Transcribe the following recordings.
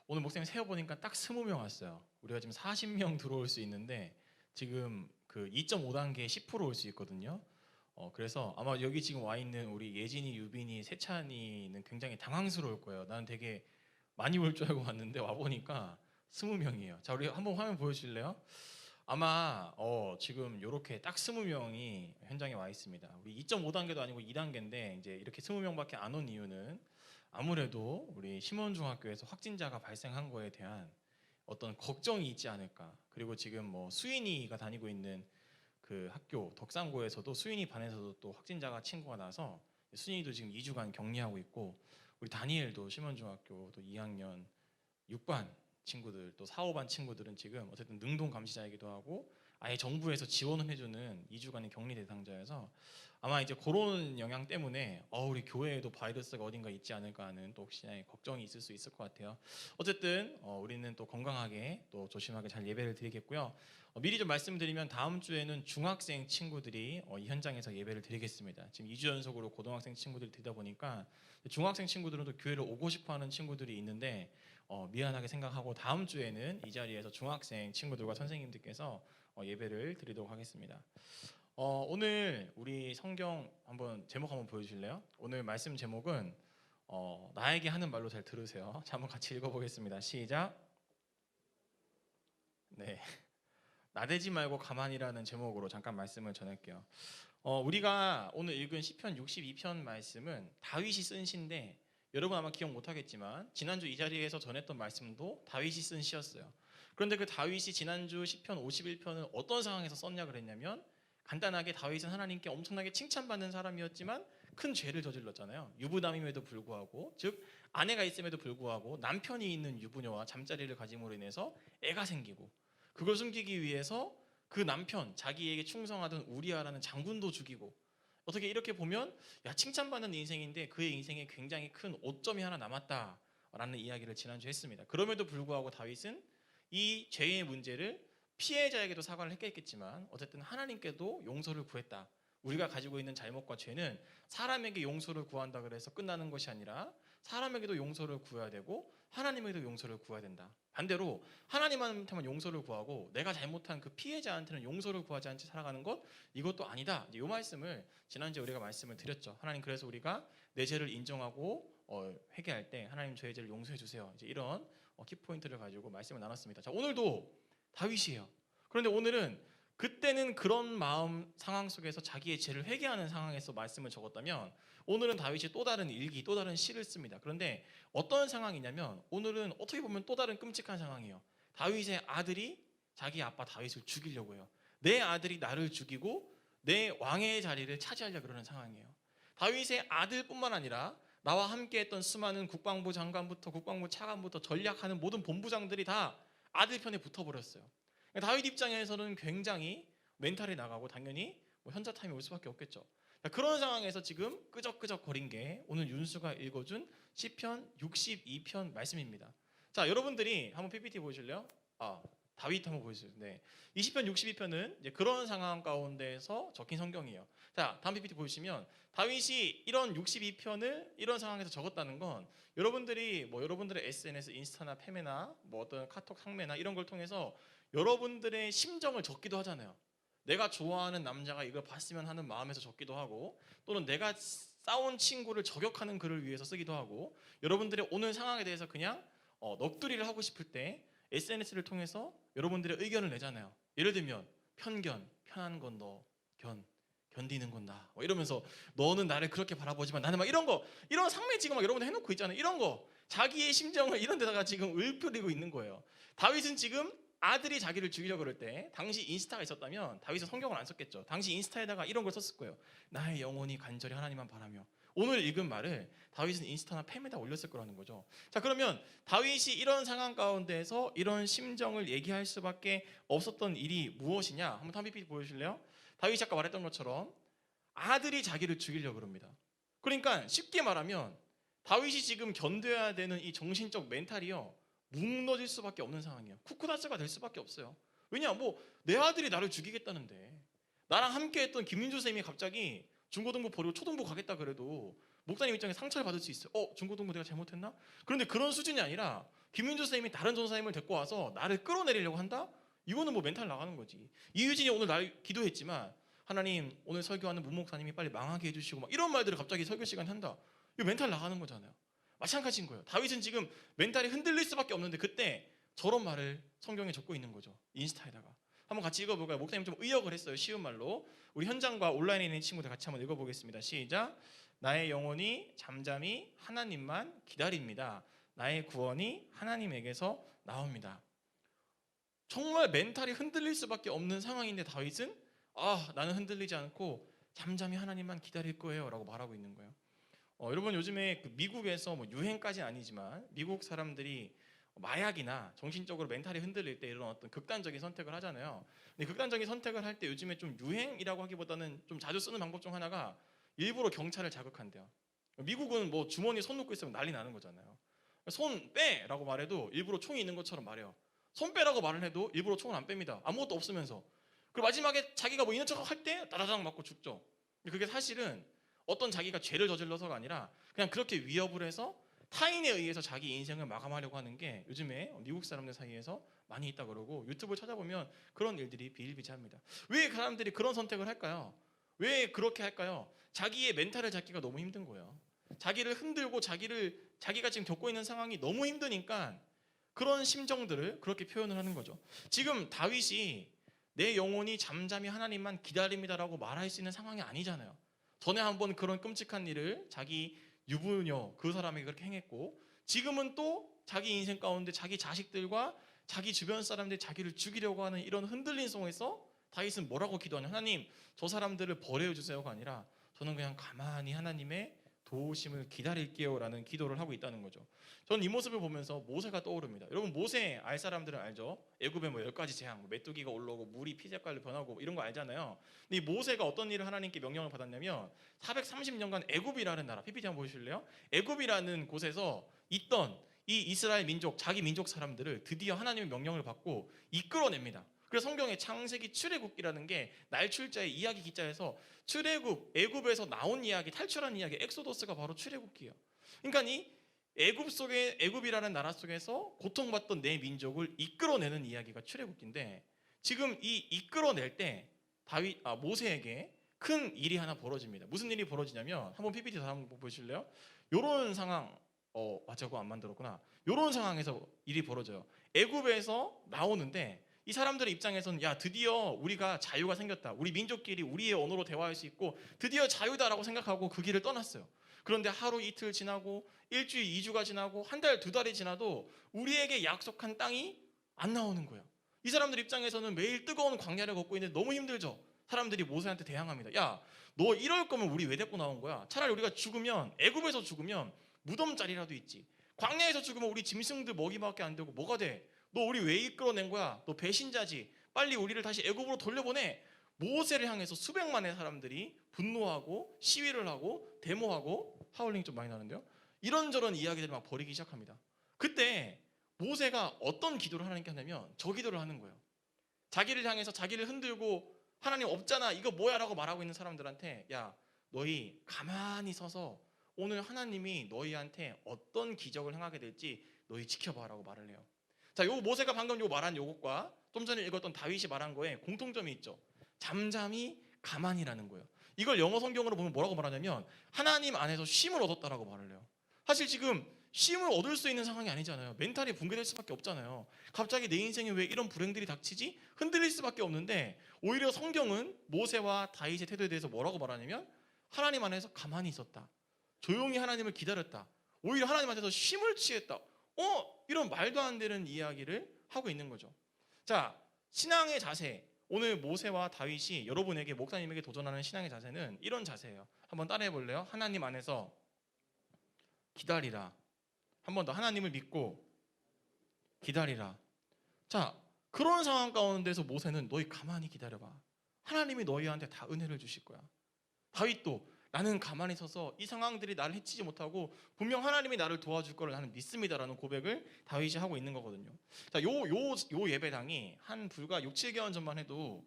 오늘 목사님 세어보니까 딱 20명 왔어요. 우리가 지금 40명 들어올 수 있는데 지금 그 2.5단계에 10% 올 수 있거든요. 그래서 아마 여기 지금 와 있는 우리 예진이, 유빈이, 세찬이는 굉장히 당황스러울 거예요. 나는 되게 많이 올 줄 알고 왔는데 와 보니까 20명이에요. 자, 우리 한번 화면 보여주실래요? 아마 지금 이렇게 딱 20명이 현장에 와 있습니다. 우리 2.5단계도 아니고 2단계인데 이제 이렇게 20명밖에 안 온 이유는 아무래도 우리 심원중학교에서 확진자가 발생한 거에 대한 어떤 걱정이 있지 않을까. 그리고 지금 뭐 수인이가 다니고 있는 그 학교 덕산고에서도 수인이 반에서도 또 확진자가 친구가 나서 수인이도 지금 2주간 격리하고 있고, 우리 다니엘도 심원중학교 또 2학년 6반 친구들 또 4, 5반 친구들은 지금 어쨌든 능동 감시자이기도 하고 아예 정부에서 지원을 해주는 2주간의 격리 대상자여서 아마 이제 그런 영향 때문에 우리 교회에도 바이러스가 어딘가 있지 않을까 하는 또 혹시나 걱정이 있을 수 있을 것 같아요. 어쨌든 우리는 또 건강하게 또 조심하게 잘 예배를 드리겠고요. 미리 좀 말씀드리면 다음 주에는 중학생 친구들이 이 현장에서 예배를 드리겠습니다. 지금 2주 연속으로 고등학생 친구들이 드리다 보니까 중학생 친구들은 또 교회를 오고 싶어하는 친구들이 있는데 미안하게 생각하고 다음 주에는 이 자리에서 중학생 친구들과 선생님들께서 예배를 드리도록 하겠습니다. 오늘 우리 성경 한번 제목 한번 보여주실래요? 오늘 말씀 제목은 나에게 하는 말로 잘 들으세요. 자, 한번 같이 읽어보겠습니다. 시작. 네, 나대지 말고 가만히라는 제목으로 잠깐 말씀을 전할게요. 우리가 오늘 읽은 시편 62편 말씀은 다윗이 쓴 시인데 여러분 아마 기억 못하겠지만 지난주 이 자리에서 전했던 말씀도 다윗이 쓴 시였어요. 그런데 그 다윗이 지난주 시편 51편을 어떤 상황에서 썼냐 그랬냐면, 간단하게 다윗은 하나님께 엄청나게 칭찬받는 사람이었지만 큰 죄를 저질렀잖아요. 유부남임에도 불구하고, 즉 아내가 있음에도 불구하고 남편이 있는 유부녀와 잠자리를 가짐으로 인해서 애가 생기고, 그걸 숨기기 위해서 그 남편, 자기에게 충성하던 우리아라는 장군도 죽이고, 어떻게 이렇게 보면 칭찬받는 인생인데 그의 인생에 굉장히 큰 오점이 하나 남았다라는 이야기를 지난주에 했습니다. 그럼에도 불구하고 다윗은 이 죄의 문제를 피해자에게도 사과를 했겠지만 어쨌든 하나님께도 용서를 구했다. 우리가 가지고 있는 잘못과 죄는 사람에게 용서를 구한다 그래서 끝나는 것이 아니라 사람에게도 용서를 구해야 되고 하나님에게도 용서를 구해야 된다. 반대로 하나님한테만 용서를 구하고 내가 잘못한 그 피해자한테는 용서를 구하지 않지 살아가는 것, 이것도 아니다. 이 말씀을 지난주에 우리가 말씀을 드렸죠. 하나님, 그래서 우리가 내 죄를 인정하고 회개할 때 하나님 저의 죄를 용서해 주세요. 이제 이런 키포인트를 가지고 말씀을 나눴습니다. 자, 오늘도 다윗이에요. 그런데 오늘은 그때는 그런 마음 상황 속에서 자기의 죄를 회개하는 상황에서 말씀을 적었다면, 오늘은 다윗이 또 다른 일기, 또 다른 시를 씁니다. 그런데 어떤 상황이냐면 오늘은 어떻게 보면 또 다른 끔찍한 상황이에요. 다윗의 아들이 자기 아빠 다윗을 죽이려고 해요. 내 아들이 나를 죽이고 내 왕의 자리를 차지하려고 그러는 상황이에요. 다윗의 아들뿐만 아니라 나와 함께 했던 수많은 국방부 장관부터 국방부 차관부터 전략하는 모든 본부장들이 다 아들 편에 붙어버렸어요. 다윗 입장에서는 굉장히 멘탈이 나가고 당연히 현자 타임이 올 수밖에 없겠죠. 그런 상황에서 지금 끄적끄적 거린 게 오늘 윤수가 읽어준 시편 62편 말씀입니다. 자, 여러분들이 한번 PPT 보실래요? 다윗 한번 보여주세요. 네, 이 시편 62편은 이제 그런 상황 가운데서 적힌 성경이에요. 자, 다음 PPT 보시면 다윗이 이런 62편을 이런 상황에서 적었다는 건 여러분들이 여러분들의 SNS, 인스타나 페메나 어떤 카톡 상매나 이런 걸 통해서 여러분들의 심정을 적기도 하잖아요. 내가 좋아하는 남자가 이걸 봤으면 하는 마음에서 적기도 하고, 또는 내가 싸운 친구를 저격하는 글을 위해서 쓰기도 하고, 여러분들의 오늘 상황에 대해서 그냥 넋두리를 하고 싶을 때 SNS를 통해서 여러분들의 의견을 내잖아요. 예를 들면 편견, 편한 건 너, 견디는 건 나, 이러면서 너는 나를 그렇게 바라보지만 나는 막 이런 상매 지금 여러분들 해놓고 있잖아요. 이런 거 자기의 심정을 이런 데다가 지금 읊으리고 있는 거예요. 다윗은 지금 아들이 자기를 죽이려고 그럴 때, 당시 인스타가 있었다면 다윗은 성경을 안 썼겠죠. 당시 인스타에다가 이런 걸 썼을 거예요. 나의 영혼이 간절히 하나님만 바라며. 오늘 읽은 말을 다윗은 인스타나 팸에다 올렸을 거라는 거죠. 자, 그러면 다윗이 이런 상황 가운데에서 이런 심정을 얘기할 수밖에 없었던 일이 무엇이냐? 한번 다음 PPT 보여주실래요? 다윗이 아까 말했던 것처럼 아들이 자기를 죽이려고 그럽니다. 그러니까 쉽게 말하면 다윗이 지금 견뎌야 되는 이 정신적 멘탈이요, 무너질 수밖에 없는 상황이에요. 쿠쿠다스가 될 수밖에 없어요. 왜냐, 내 아들이 나를 죽이겠다는데, 나랑 함께 했던 김민주 쌤이 갑자기 중고등부 버리고 초등부 가겠다 그래도 목사님 입장에 상처를 받을 수 있어요. 중고등부 내가 잘못했나? 그런데 그런 수준이 아니라 김윤주 선생님이 다른 전사님을 데리고 와서 나를 끌어내리려고 한다? 이거는 뭐 멘탈 나가는 거지. 이유진이 오늘 날 기도했지만 하나님 오늘 설교하는 문 목사님이 빨리 망하게 해주시고 막 이런 말들을 갑자기 설교 시간에 한다. 이거 멘탈 나가는 거잖아요. 마찬가지인 거예요. 다윗은 지금 멘탈이 흔들릴 수밖에 없는데 그때 저런 말을 성경에 적고 있는 거죠. 인스타에다가. 한번 같이 읽어볼까요? 목사님 좀 의역을 했어요. 쉬운 말로. 우리 현장과 온라인에 있는 친구들 같이 한번 읽어보겠습니다. 시작. 나의 영혼이 잠잠히 하나님만 기다립니다. 나의 구원이 하나님에게서 나옵니다. 정말 멘탈이 흔들릴 수밖에 없는 상황인데 다윗은 나는 흔들리지 않고 잠잠히 하나님만 기다릴 거예요 라고 말하고 있는 거예요. 여러분 요즘에 그 미국에서 뭐 유행까지는 아니지만 미국 사람들이 마약이나 정신적으로 멘탈이 흔들릴 때 이런 어떤 극단적인 선택을 하잖아요. 근데 극단적인 선택을 할 때 요즘에 좀 유행이라고 하기보다는 좀 자주 쓰는 방법 중 하나가 일부러 경찰을 자극한대요. 미국은 뭐 주머니에 손 넣고 있으면 난리 나는 거잖아요. 손 빼라고 말해도 일부러 총이 있는 것처럼 말해요. 손 빼라고 말을 해도 일부러 총을 안 뺍니다. 아무것도 없으면서. 그리고 마지막에 자기가 뭐 있는 척 할 때 따다닥 맞고 죽죠. 그게 사실은 어떤 자기가 죄를 저질러서가 아니라 그냥 그렇게 위협을 해서 타인에 의해서 자기 인생을 마감하려고 하는 게 요즘에 미국 사람들 사이에서 많이 있다 그러고 유튜브 찾아보면 그런 일들이 비일비재합니다. 왜 사람들이 그런 선택을 할까요? 왜 그렇게 할까요? 자기의 멘탈을 잡기가 너무 힘든 거예요. 자기를 흔들고 자기가 지금 겪고 있는 상황이 너무 힘드니까 그런 심정들을 그렇게 표현을 하는 거죠. 지금 다윗이 내 영혼이 잠잠히 하나님만 기다립니다라고 말할 수 있는 상황이 아니잖아요. 전에 한번 그런 끔찍한 일을 자기 유부녀 그 사람에게 그렇게 행했고 지금은 또 자기 인생 가운데 자기 자식들과 자기 주변 사람들이 자기를 죽이려고 하는 이런 흔들린 속에서 다윗은 뭐라고 기도하냐? 하나님 저 사람들을 버려 주세요가 아니라 저는 그냥 가만히 하나님의 도우심을 기다릴게요 라는 기도를 하고 있다는 거죠. 저는 이 모습을 보면서 모세가 떠오릅니다. 여러분 모세 알 사람들은 알죠? 애굽의 뭐 10가지 재앙, 메뚜기가 올라오고 물이 피 색깔로 변하고 이런 거 알잖아요. 근데 이 모세가 어떤 일을 하나님께 명령을 받았냐면 430년간 애굽이라는 나라, PPT 한번 보실래요? 애굽이라는 곳에서 있던 이 이스라엘 민족, 자기 민족 사람들을 드디어 하나님의 명령을 받고 이끌어냅니다. 그래서 성경에 창세기 출애굽기라는 게 날출자의 이야기 기자에서 출애굽, 애굽에서 나온 이야기, 탈출한 이야기, 엑소더스가 바로 출애굽기예요. 그러니까 이 애굽이라는 나라 속에서 고통받던 내 민족을 이끌어내는 이야기가 출애굽기인데 지금 이 이끌어낼 때 모세에게 큰 일이 하나 벌어집니다. 무슨 일이 벌어지냐면 한번 PPT 다시 한번 보실래요? 요런 상황 맞아 그거 안 만들었구나. 요런 상황에서 일이 벌어져요. 애굽에서 나오는데 이 사람들의 입장에서는 야 드디어 우리가 자유가 생겼다. 우리 민족끼리 우리의 언어로 대화할 수 있고 드디어 자유다라고 생각하고 그 길을 떠났어요. 그런데 하루 이틀 지나고 일주일 2주가 지나고 한 달 2달이 지나도 우리에게 약속한 땅이 안 나오는 거예요. 이 사람들 입장에서는 매일 뜨거운 광야를 걷고 있는데 너무 힘들죠. 사람들이 모세한테 대항합니다. 야 너 이럴 거면 우리 왜 데리고 나온 거야? 차라리 우리가 죽으면 애굽에서 죽으면 무덤자리라도 있지. 광야에서 죽으면 우리 짐승들 먹이밖에 안 되고 뭐가 돼? 너 우리 왜 이끌어낸 거야? 너 배신자지. 빨리 우리를 다시 애굽으로 돌려보내. 모세를 향해서 수백만의 사람들이 분노하고 시위를 하고 데모하고 하울링 좀 많이 나는데요. 이런저런 이야기들을 막 벌이기 시작합니다. 그때 모세가 어떤 기도를 하나님께 하냐면 저 기도를 하는 거예요. 자기를 향해서 자기를 흔들고 하나님 없잖아 이거 뭐야 라고 말하고 있는 사람들한테 야 너희 가만히 서서 오늘 하나님이 너희한테 어떤 기적을 행하게 될지 너희 지켜봐라고 말을 해요. 자, 요 모세가 방금 요 말한 요것과 좀 전에 읽었던 다윗이 말한 거에 공통점이 있죠. 잠잠히 가만히라는 거예요. 이걸 영어 성경으로 보면 뭐라고 말하냐면 하나님 안에서 쉼을 얻었다라고 말을 해요. 사실 지금 쉼을 얻을 수 있는 상황이 아니잖아요. 멘탈이 붕괴될 수밖에 없잖아요. 갑자기 내 인생에 왜 이런 불행들이 닥치지? 흔들릴 수밖에 없는데 오히려 성경은 모세와 다윗의 태도에 대해서 뭐라고 말하냐면 하나님 안에서 가만히 있었다. 조용히 하나님을 기다렸다. 오히려 하나님 안에서 쉼을 취했다. 이런 말도 안 되는 이야기를 하고 있는 거죠. 자, 신앙의 자세. 오늘 모세와 다윗이 여러분에게 목사님에게 도전하는 신앙의 자세는 이런 자세예요. 한번 따라해 볼래요? 하나님 안에서 기다리라. 한 번 더 하나님을 믿고 기다리라. 자, 그런 상황 가운데서 모세는 너희 가만히 기다려봐. 하나님이 너희한테 다 은혜를 주실 거야. 다윗도 나는 가만히 서서 이 상황들이 나를 해치지 못하고 분명 하나님이 나를 도와줄 거를 나는 믿습니다라는 고백을 다윗이 하고 있는 거거든요. 자, 요 예배당이 한 불과 6, 7개월 전만 해도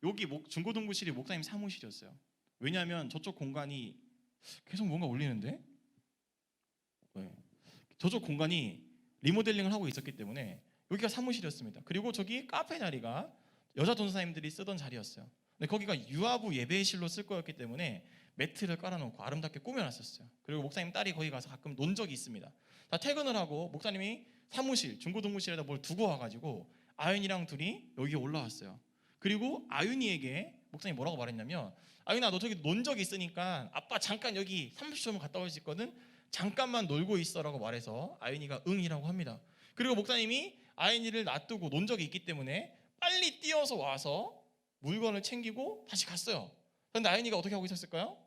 여기 중고등부실이 목사님 사무실이었어요. 왜냐하면 저쪽 공간이 계속 뭔가 울리는데? 네. 저쪽 공간이 리모델링을 하고 있었기 때문에 여기가 사무실이었습니다. 그리고 저기 카페 자리가 여자 전도사님들이 쓰던 자리였어요. 근데 거기가 유아부 예배실로 쓸 거였기 때문에 매트를 깔아놓고 아름답게 꾸며놨었어요. 그리고 목사님 딸이 거기 가서 가끔 논 적이 있습니다. 다 퇴근을 하고 목사님이 사무실, 중고등부실에다 뭘 두고 와가지고 아윤이랑 둘이 여기 올라왔어요. 그리고 아윤이에게 목사님이 뭐라고 말했냐면, 아윤아 너 저기 논 적이 있으니까 아빠 잠깐 여기 30초만 갔다 올 수 있거든, 잠깐만 놀고 있어라고 말해서 아윤이가 응이라고 합니다. 그리고 목사님이 아윤이를 놔두고 논 적이 있기 때문에 빨리 뛰어서 와서 물건을 챙기고 다시 갔어요. 그런데 아윤이가 어떻게 하고 있었을까요?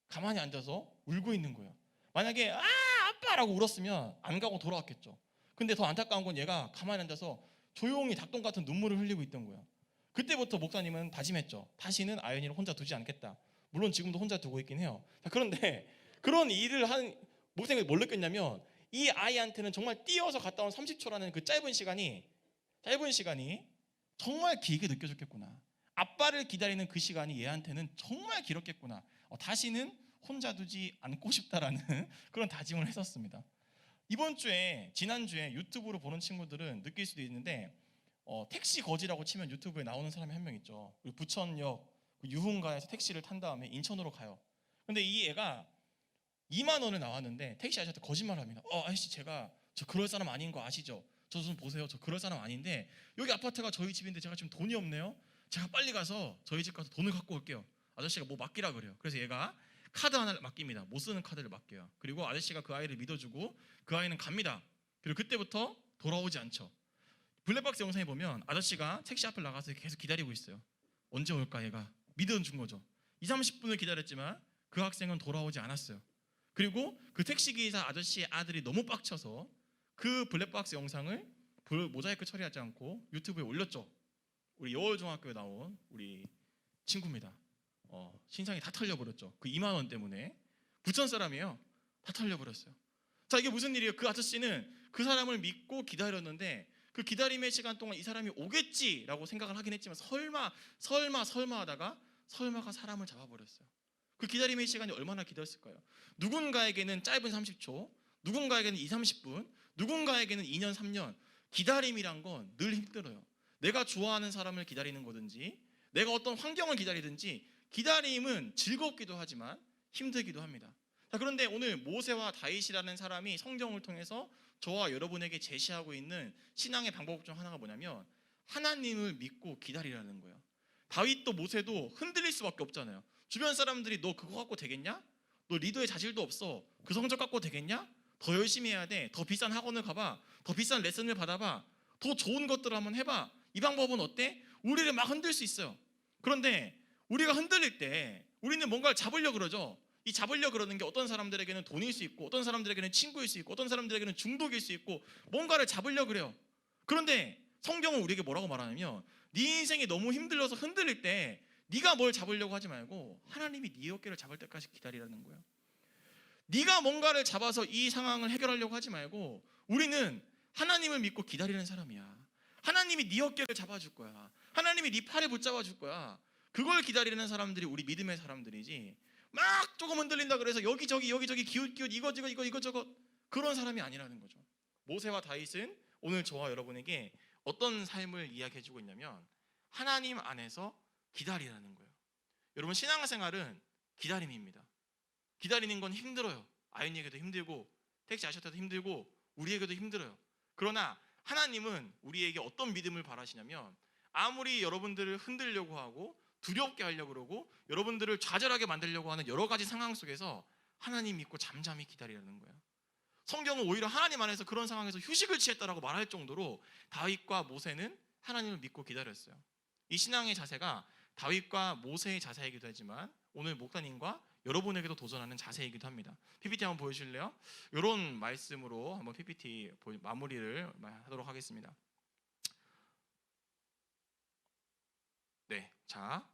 가만히 앉아서 울고 있는 거예요. 만약에 아빠라고 울었으면 안 가고 돌아왔겠죠. 근데 더 안타까운 건 얘가 가만히 앉아서 조용히 닭똥 같은 눈물을 흘리고 있던 거예요. 그때부터 목사님은 다짐했죠. 다시는 아윤이를 혼자 두지 않겠다. 물론 지금도 혼자 두고 있긴 해요. 그런데 그런 일을 한 목사님이 뭘 느꼈냐면, 이 아이한테는 정말 뛰어서 갔다 온 30초라는 그 짧은 시간이 정말 길게 느껴졌겠구나. 아빠를 기다리는 그 시간이 얘한테는 정말 길었겠구나. 다시는 혼자 두지 않고 싶다라는 그런 다짐을 했었습니다. 지난주에 유튜브로 보는 친구들은 느낄 수도 있는데, 택시 거지라고 치면 유튜브에 나오는 사람이 한 명 있죠. 부천역 유흥가에서 택시를 탄 다음에 인천으로 가요. 근데 이 애가 2만 원을 나왔는데 택시 아저씨한테 거짓말을 합니다. 아저씨 제가 저 그럴 사람 아닌 거 아시죠? 저 좀 보세요. 저 그럴 사람 아닌데 여기 아파트가 저희 집인데 제가 지금 돈이 없네요. 제가 빨리 가서 저희 집 가서 돈을 갖고 올게요. 아저씨가 뭐 맡기라 그래요. 그래서 얘가 카드 하나를 맡깁니다. 못 쓰는 카드를 맡겨요. 그리고 아저씨가 그 아이를 믿어주고 그 아이는 갑니다. 그리고 그때부터 돌아오지 않죠. 블랙박스 영상에 보면 아저씨가 택시 앞을 나가서 계속 기다리고 있어요. 언제 올까 얘가 믿어준 거죠. 20-30분을 기다렸지만 그 학생은 돌아오지 않았어요. 그리고 그 택시기사 아저씨의 아들이 너무 빡쳐서 그 블랙박스 영상을 모자이크 처리하지 않고 유튜브에 올렸죠. 우리 여월중학교에 나온 우리 친구입니다. 신상이 다 털려버렸죠. 그 2만 원 때문에. 부천 사람이에요. 다 털려버렸어요. 자, 이게 무슨 일이에요? 그 아저씨는 그 사람을 믿고 기다렸는데 그 기다림의 시간 동안 이 사람이 오겠지라고 생각을 하긴 했지만 설마 하다가 설마가 사람을 잡아버렸어요. 그 기다림의 시간이 얼마나 기다렸을까요? 누군가에게는 짧은 30초, 누군가에게는 20-30분, 누군가에게는 2년, 3년. 기다림이란 건 늘 힘들어요. 내가 좋아하는 사람을 기다리는 거든지 내가 어떤 환경을 기다리든지 기다림은 즐겁기도 하지만 힘들기도 합니다. 자, 그런데 오늘 모세와 다윗이라는 사람이 성경을 통해서 저와 여러분에게 제시하고 있는 신앙의 방법 중 하나가 뭐냐면 하나님을 믿고 기다리라는 거예요. 다윗도 모세도 흔들릴 수밖에 없잖아요. 주변 사람들이 너 그거 갖고 되겠냐? 너 리더의 자질도 없어. 그 성적 갖고 되겠냐? 더 열심히 해야 돼. 더 비싼 학원을 가봐. 더 비싼 레슨을 받아봐. 더 좋은 것들을 한번 해봐. 이 방법은 어때? 우리를 막 흔들 수 있어요. 그런데 우리가 흔들릴 때 우리는 뭔가를 잡으려고 그러죠. 이 잡으려고 그러는 게 어떤 사람들에게는 돈일 수 있고 어떤 사람들에게는 친구일 수 있고 어떤 사람들에게는 중독일 수 있고 뭔가를 잡으려고 그래요. 그런데 성경은 우리에게 뭐라고 말하냐면 네 인생이 너무 힘들어서 흔들릴 때 네가 뭘 잡으려고 하지 말고 하나님이 네 어깨를 잡을 때까지 기다리라는 거예요. 네가 뭔가를 잡아서 이 상황을 해결하려고 하지 말고 우리는 하나님을 믿고 기다리는 사람이야. 하나님이 네 어깨를 잡아줄 거야. 하나님이 네 팔을 붙잡아 줄 거야. 그걸 기다리는 사람들이 우리 믿음의 사람들이지, 막 조금 흔들린다 그래서 여기저기 기웃기웃 이거저거 그런 사람이 아니라는 거죠. 모세와 다윗은 오늘 저와 여러분에게 어떤 삶을 이야기해 주고 있냐면 하나님 안에서 기다리라는 거예요. 여러분, 신앙생활은 기다림입니다. 기다리는 건 힘들어요. 아이에게도 힘들고 택시 아저씨한테도 힘들고 우리에게도 힘들어요. 그러나 하나님은 우리에게 어떤 믿음을 바라시냐면 아무리 여러분들을 흔들려고 하고 두렵게 하려고 그러고 여러분들을 좌절하게 만들려고 하는 여러 가지 상황 속에서 하나님 믿고 잠잠히 기다리라는 거예요. 성경은 오히려 하나님 안에서 그런 상황에서 휴식을 취했다라고 말할 정도로 다윗과 모세는 하나님을 믿고 기다렸어요. 이 신앙의 자세가 다윗과 모세의 자세이기도 하지만 오늘 목사님과 여러분에게도 도전하는 자세이기도 합니다. PPT 한번 보여주실래요? 이런 말씀으로 한번 PPT 마무리를 하도록 하겠습니다. 네, 자,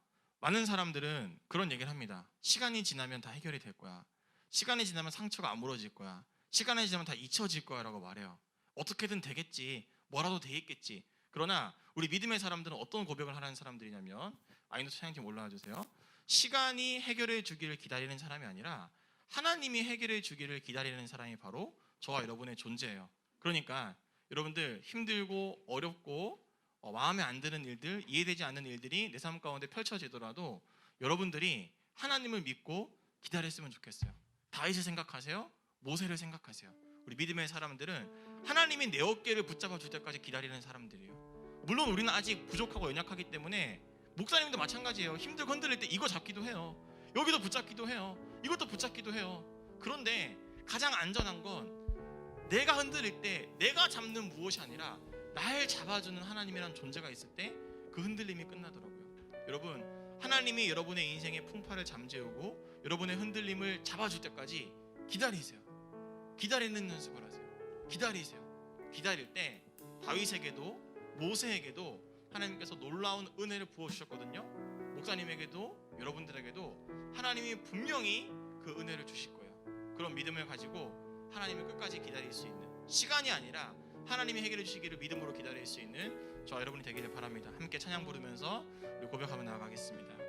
많은 사람들은 그런 얘기를 합니다. 시간이 지나면 다 해결이 될 거야. 시간이 지나면 상처가 아물어질 거야. 시간이 지나면 다 잊혀질 거야 라고 말해요. 어떻게든 되겠지, 뭐라도 되겠겠지. 그러나 우리 믿음의 사람들은 어떤 고백을 하는 사람들이냐면, 아이노트 찬양팀 올라와 주세요. 시간이 해결해 주기를 기다리는 사람이 아니라 하나님이 해결해 주기를 기다리는 사람이 바로 저와 여러분의 존재예요. 그러니까 여러분들 힘들고 어렵고 마음에 안 드는 일들, 이해되지 않는 일들이 내 삶 가운데 펼쳐지더라도 여러분들이 하나님을 믿고 기다렸으면 좋겠어요. 다윗을 생각하세요. 모세를 생각하세요. 우리 믿음의 사람들은 하나님이 내 어깨를 붙잡아 줄 때까지 기다리는 사람들이에요. 물론 우리는 아직 부족하고 연약하기 때문에 목사님도 마찬가지예요. 힘들고 흔들릴 때 이거 잡기도 해요. 여기도 붙잡기도 해요. 이것도 붙잡기도 해요. 그런데 가장 안전한 건 내가 흔들릴 때 내가 잡는 무엇이 아니라 날 잡아주는 하나님이란 존재가 있을 때 그 흔들림이 끝나더라고요. 여러분, 하나님이 여러분의 인생의 풍파를 잠재우고 여러분의 흔들림을 잡아줄 때까지 기다리세요. 기다리는 연습을 하세요. 기다리세요. 기다릴 때 다윗에게도 모세에게도 하나님께서 놀라운 은혜를 부어주셨거든요. 목사님에게도 여러분들에게도 하나님이 분명히 그 은혜를 주실 거예요. 그런 믿음을 가지고 하나님을 끝까지 기다릴 수 있는, 시간이 아니라 하나님이 해결해 주시기를 믿음으로 기다릴 수 있는 저와 여러분이 되기를 바랍니다. 함께 찬양 부르면서 우리 고백하며 나아가겠습니다.